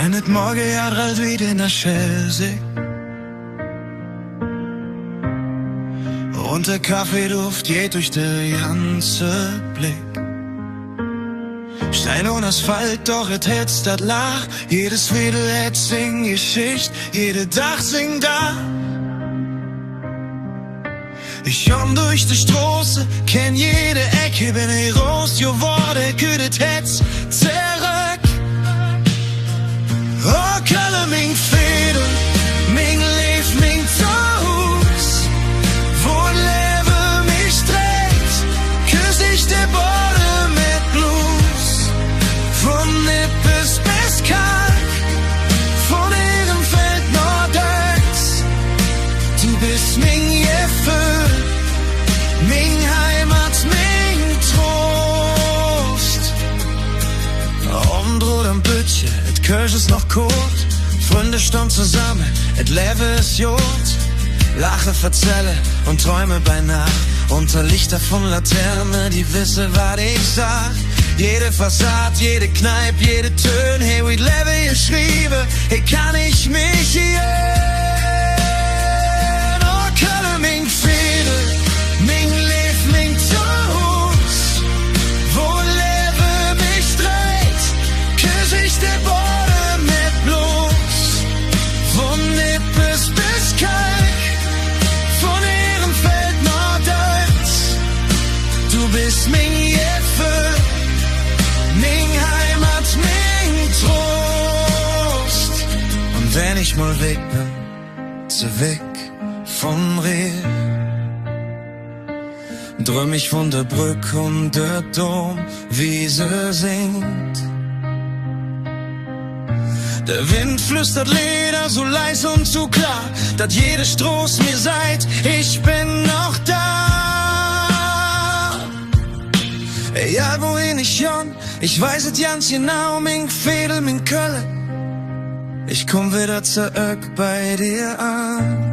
Wenn et morgen ja halt wieder in der Schelsee und der Kaffeeduft geht durch den ganze Blick. Stein und Asphalt, doch et hetzt dat Lach. Jedes Wedel het sing Geschicht, jede Dach singt da. Ich komm durch die Straße, kenn jede Ecke, bin ich raus, jo Worte, küdet hetz zurück. Oh, Kölle, ming Fädel, ming Lief, ming Haus, wo Leben mich dreht, küss ich der Boden mit Blues, von Nippes bis Kalk, von Ehrenfeld Norddeutsch, du bist ming Gefühl, ming Heimat, ming Trost. Oben droht am Bütchen, et Kirsch ist noch kurz, Freunde stehen zusammen, et Leben ist Jod. Lache, verzelle und träume bei Nacht, unter Lichter von Laterne, die wisse, was ich sag. Jede Fassade, jede Kneipe, jede Tön, hey, we lebe geschrieben, hey, kann ich mich hier. Oh, Kölle, ming Fädel, ming Lief, ming Haus, wo Leben mich dreht, küss ich der Boden mit Blues, von Nippes bis Kalk, von Ehrenfeld Norddeutsch, du bist ming Gefühl, ming Heimat, ming Trost. Und wenn ich mal weg bin, so weg vom Rehl, dröm ich von der Brück und der Dom, wie sie singt. Der Wind flüstert Lieder so leis und so klar, dass jede Stroß mir seid, ich bin noch da. Egal wohin ich jon, ich weiß es ganz genau, ming Fädel, ming Kölle, ich komm wieder zurück bei dir an.